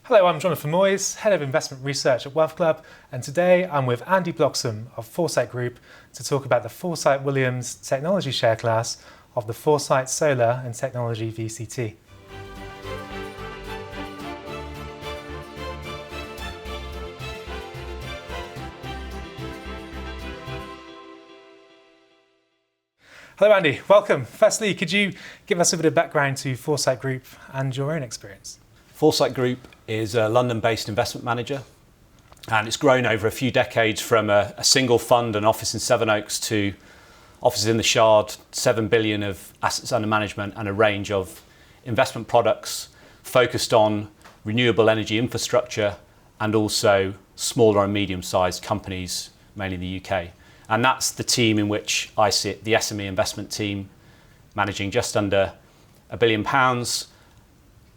Hello, I'm Jonathan Moyes, Head of Investment Research at Wealth Club, and today I'm with Andy Bloxham of Foresight Group to talk about the Foresight Williams technology share class of the Foresight Solar and Technology VCT. Hello Andy, welcome. Firstly, could you give us a bit of background to Foresight Group and your own experience? Foresight Group is a London-based investment manager, and it's grown over a few decades from a single fund and office in Sevenoaks to offices in the Shard, 7 billion of assets under management and a range of investment products focused on renewable energy infrastructure and also smaller and medium-sized companies, mainly in the UK. And that's the team in which I sit, the SME investment team, managing just under £1 billion.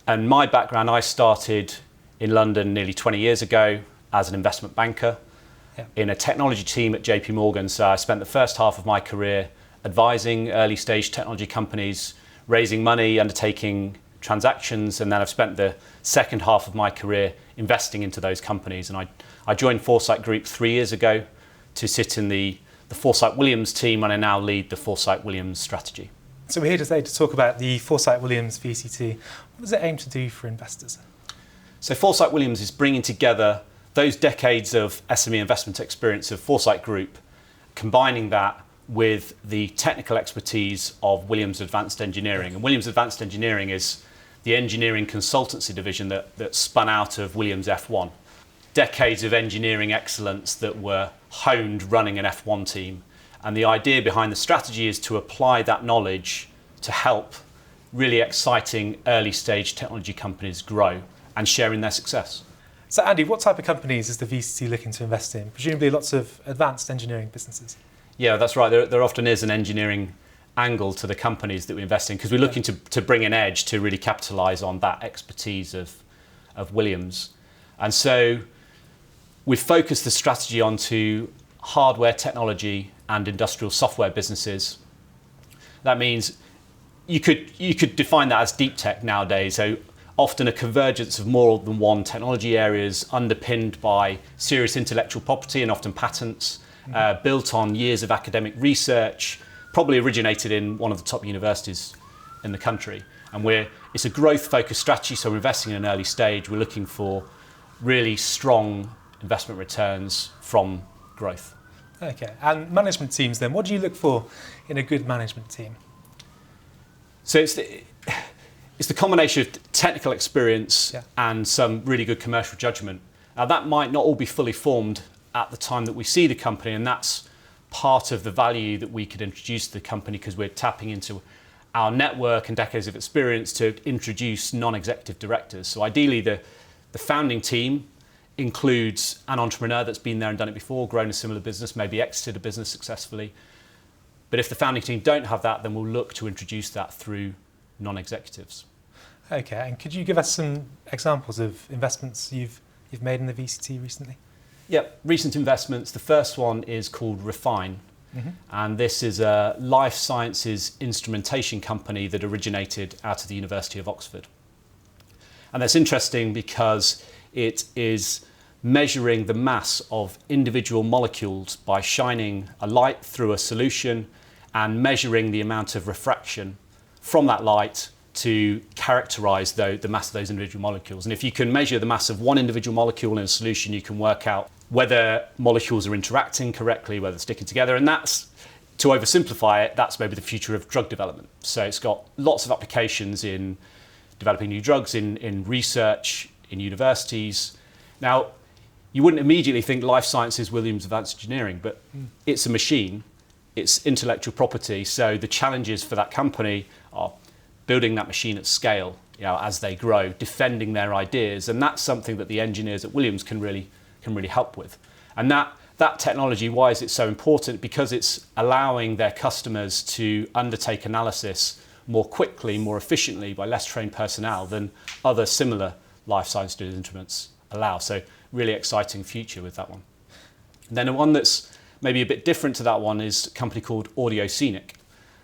And my background, I started in London nearly 20 years ago as an investment banker in a technology team at JP Morgan. So I spent the first half of my career advising early stage technology companies, raising money, undertaking transactions. And then I've spent the second half of my career investing into those companies. And I joined Foresight Group 3 years ago to sit in the Foresight Williams team, and I now lead the Foresight Williams strategy. So we're here today to talk about the Foresight Williams VCT. What does it aim to do for investors? So Foresight Williams is bringing together those decades of SME investment experience of Foresight Group, combining that with the technical expertise of Williams Advanced Engineering. And Williams Advanced Engineering is the engineering consultancy division that spun out of Williams F1. Decades of engineering excellence that were honed running an F1 team. And the idea behind the strategy is to apply that knowledge to help really exciting early stage technology companies grow and sharing their success. So Andy, what type of companies is the VCT looking to invest in? Presumably lots of advanced engineering businesses. Yeah, that's right. There often is an engineering angle to the companies that we invest in because we're looking to bring an edge to really capitalise on that expertise of Williams. And so we've focused the strategy onto hardware technology and industrial software businesses. That means you could define that as deep tech nowadays. So often a convergence of more than one technology areas underpinned by serious intellectual property and often patents, built on years of academic research, probably originated in one of the top universities in the country. And it's a growth focused strategy, so we're investing in an early stage. We're looking for really strong investment returns from growth. Okay, and management teams then, what do you look for in a good management team? So it's the combination of technical experience and some really good commercial judgment. Now that might not all be fully formed at the time that we see the company, and that's part of the value that we could introduce to the company because we're tapping into our network and decades of experience to introduce non-executive directors. So ideally the founding team includes an entrepreneur that's been there and done it before, grown a similar business, maybe exited a business successfully. But if the founding team don't have that, then we'll look to introduce that through non-executives. Okay, and could you give us some examples of investments you've made in the VCT recently? Yep, recent investments. The first one is called Refine. And this is a life sciences instrumentation company that originated out of the University of Oxford. And that's interesting because it is measuring the mass of individual molecules by shining a light through a solution and measuring the amount of refraction from that light to characterise the mass of those individual molecules. And if you can measure the mass of one individual molecule in a solution, you can work out whether molecules are interacting correctly, whether they're sticking together. And that's, to oversimplify it, that's maybe the future of drug development. So it's got lots of applications in developing new drugs, in research, in universities. Now, you wouldn't immediately think life sciences Williams Advanced Engineering, but it's a machine, it's intellectual property. So the challenges for that company are building that machine at scale, as they grow, defending their ideas, and that's something that the engineers at Williams can really help with. And that technology, why is it so important? Because it's allowing their customers to undertake analysis more quickly, more efficiently by less trained personnel than other similar life science instruments allow. So really exciting future with that one. And then the one that's maybe a bit different to that one is a company called Audio Scenic.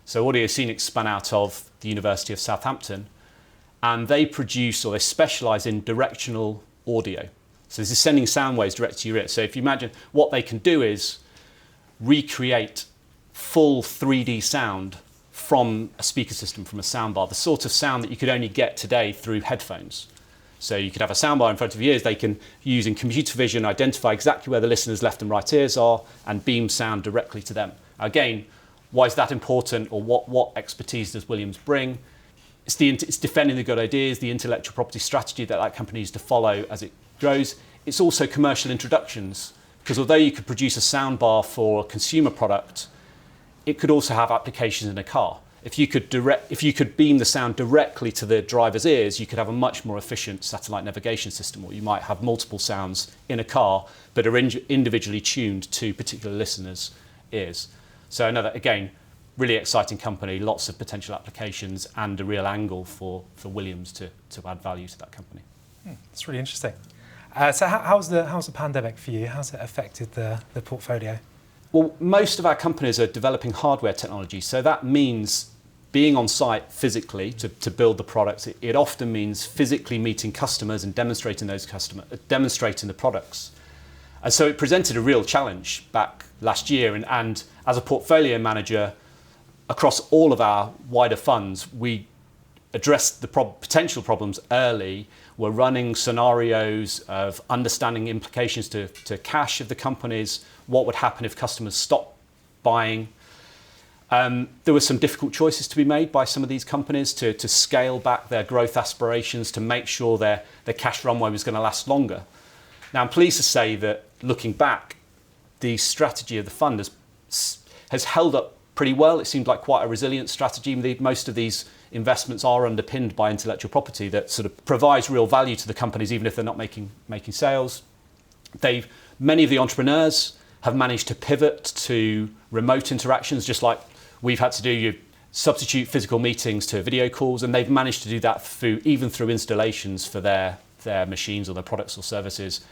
So Audio Scenic spun out of the University of Southampton, and they produce, or they specialise in directional audio. So this is sending sound waves direct to your ear. So if you imagine, what they can do is recreate full 3D sound from a speaker system, from a soundbar, the sort of sound that you could only get today through headphones. So you could have a soundbar in front of your ears. They can, using computer vision, identify exactly where the listener's left and right ears are and beam sound directly to them. Again, why is that important, or what expertise does Williams bring? It's defending the good ideas, the intellectual property strategy that company needs to follow as it grows. It's also commercial introductions, because although you could produce a soundbar for a consumer product, it could also have applications in a car. If you could beam the sound directly to the driver's ears, you could have a much more efficient satellite navigation system, or you might have multiple sounds in a car but are individually tuned to particular listeners' ears. So another, again, really exciting company, lots of potential applications and a real angle for Williams to add value to that company. That's really interesting. So how's the pandemic for you? How's it affected the portfolio? Well, most of our companies are developing hardware technology, so that means being on site physically to build the products. It often means physically meeting customers and demonstrating the products. And so it presented a real challenge back last year, and as a portfolio manager across all of our wider funds, we addressed the potential problems early. We're running scenarios of understanding implications to cash of the companies, what would happen if customers stopped buying. There were some difficult choices to be made by some of these companies to scale back their growth aspirations, to make sure their cash runway was going to last longer. Now, I'm pleased to say that looking back, the strategy of the fund has held up pretty well. It seemed like quite a resilient strategy. Most of these investments are underpinned by intellectual property that sort of provides real value to the companies, even if they're not making sales. Many of the entrepreneurs have managed to pivot to remote interactions, just like we've had to do. You substitute physical meetings to video calls, and they've managed to do that even through installations for their machines or their products or services.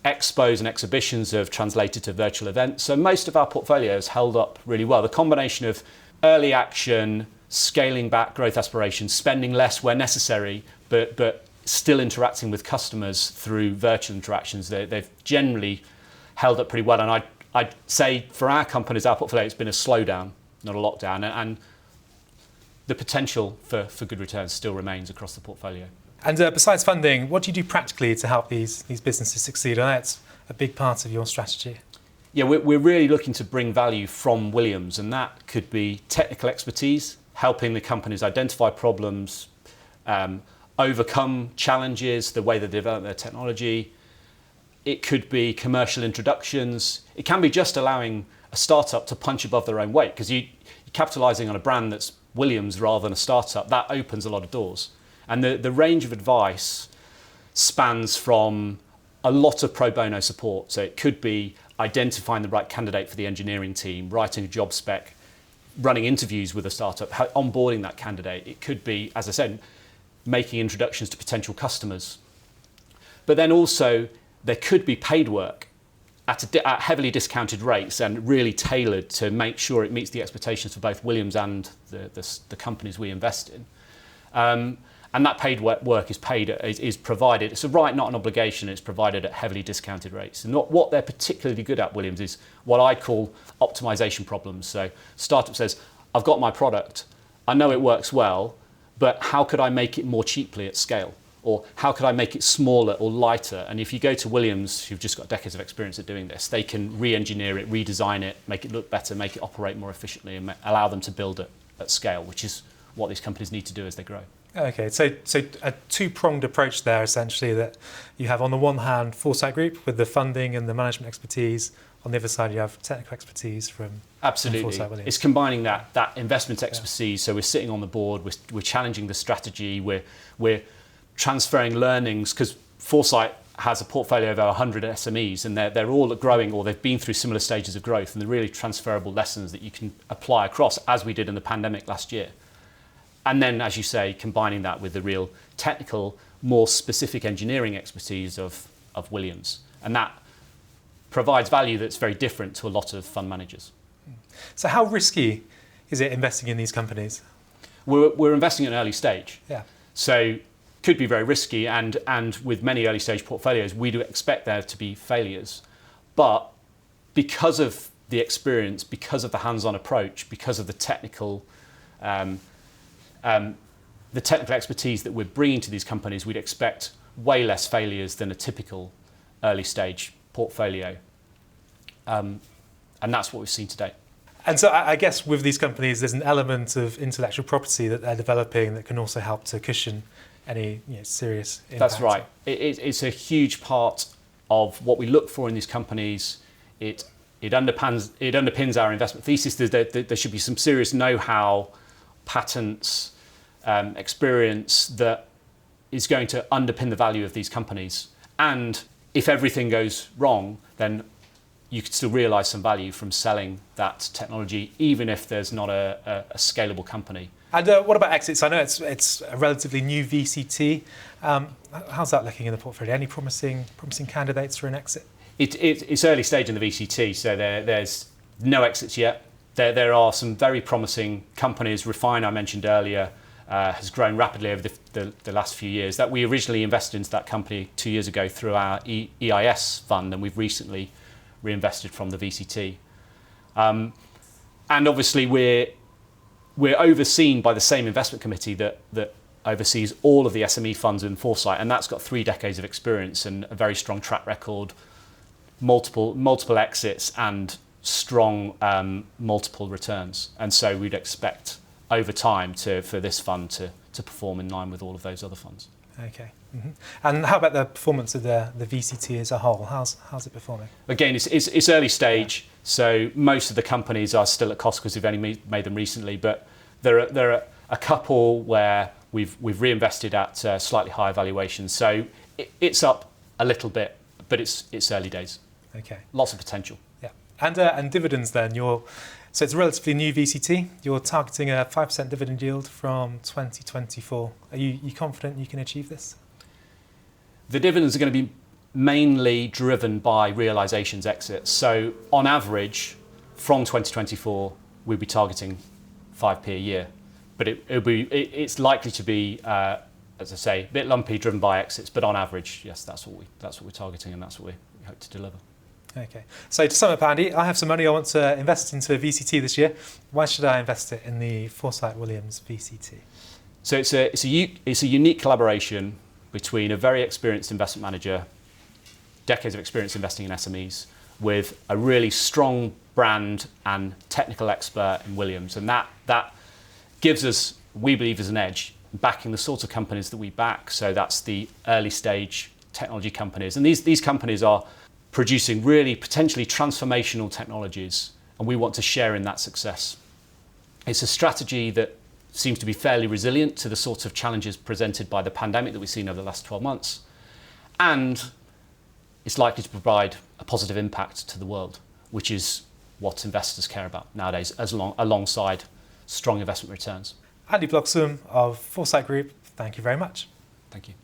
Expos and exhibitions have translated to virtual events. So most of our portfolio has held up really well. The combination of early action, scaling back growth aspirations, spending less where necessary, but still interacting with customers through virtual interactions, they've generally held up pretty well. And I'd say for our companies, our portfolio, it's been a slowdown, not a lockdown. And the potential for good returns still remains across the portfolio. And besides funding, what do you do practically to help these businesses succeed? I know it's a big part of your strategy. Yeah, we're really looking to bring value from Williams, and that could be technical expertise, helping the companies identify problems, overcome challenges, the way they develop their technology. It could be commercial introductions. It can be just allowing a startup to punch above their own weight, because you're capitalising on a brand that's Williams rather than a startup. That opens a lot of doors. And the range of advice spans from a lot of pro bono support. So it could be identifying the right candidate for the engineering team, writing a job spec, running interviews with a startup, onboarding that candidate. It could be, as I said, making introductions to potential customers. But then also there could be paid work at heavily discounted rates and really tailored to make sure it meets the expectations for both Williams and the companies we invest in. And that paid work is provided. It's a right, not an obligation. It's provided at heavily discounted rates. And what they're particularly good at, Williams, is what I call optimization problems. So startup says, I've got my product, I know it works well, but how could I make it more cheaply at scale? Or how could I make it smaller or lighter? And if you go to Williams, who've just got decades of experience at doing this, they can re-engineer it, redesign it, make it look better, make it operate more efficiently, and allow them to build it at scale, which is what these companies need to do as they grow. Okay, so a two-pronged approach there, essentially, that you have on the one hand Foresight Group with the funding and the management expertise. On the other side, you have technical expertise from Foresight Williams. It's combining that investment expertise. So we're sitting on the board, we're challenging the strategy, we're transferring learnings, because Foresight has a portfolio of over 100 SMEs, and they're all growing, or they've been through similar stages of growth, and they're really transferable lessons that you can apply across, as we did in the pandemic last year. And then, as you say, combining that with the real technical, more specific engineering expertise of Williams. And that provides value that's very different to a lot of fund managers. So how risky is it investing in these companies? We're investing at an early stage. Yeah. So could be very risky, and with many early stage portfolios, we do expect there to be failures. But because of the experience, because of the hands-on approach, because of the technical expertise that we're bringing to these companies, we'd expect way less failures than a typical early stage portfolio. And that's what we've seen today. And so I guess with these companies, there's an element of intellectual property that they're developing that can also help to cushion any serious impact. That's right. It's a huge part of what we look for in these companies. It underpins our investment thesis. There should be some serious know-how, patents, experience that is going to underpin the value of these companies. And if everything goes wrong, then you could still realise some value from selling that technology, even if there's not a scalable company. And what about exits? I know it's a relatively new VCT. How's that looking in the portfolio? Any promising candidates for an exit? It's early stage in the VCT, so there's no exits yet. There are some very promising companies. Refine, I mentioned earlier, has grown rapidly over the last few years. That we originally invested into that company 2 years ago through our EIS fund, and we've recently reinvested from the VCT. And obviously we're overseen by the same investment committee that oversees all of the SME funds in Foresight, and that's got 3 decades of experience and a very strong track record, multiple exits and strong multiple returns. And so we'd expect over time for this fund to perform in line with all of those other funds. Okay. Mm-hmm. And how about the performance of the VCT as a whole? How's it performing? Again, it's early stage, so most of the companies are still at cost because we've only made them recently. But there are a couple where we've reinvested at slightly higher valuations. So it's up a little bit, but it's early days. Okay. Lots of potential. Yeah. And dividends then. So it's a relatively new VCT. You're targeting a 5% dividend yield from 2024. Are you confident you can achieve this? The dividends are going to be mainly driven by realizations exits. So on average, from 2024, we'll be targeting 5p a year. But it's likely to be, as I say, a bit lumpy, driven by exits. But on average, yes, that's what we're targeting, and that's what we hope to deliver. Okay. So to sum up, Andy, I have some money I want to invest into a VCT this year. Why should I invest it in the Foresight Williams VCT? So it's a unique collaboration between a very experienced investment manager, decades of experience investing in SMEs, with a really strong brand and technical expert in Williams. And that gives us, we believe, as an edge, backing the sorts of companies that we back. So that's the early stage technology companies. And these companies are producing really potentially transformational technologies, and we want to share in that success. It's a strategy that seems to be fairly resilient to the sorts of challenges presented by the pandemic that we've seen over the last 12 months. And it's likely to provide a positive impact to the world, which is what investors care about nowadays, alongside strong investment returns. Andy Bloxham of Foresight Group, thank you very much. Thank you.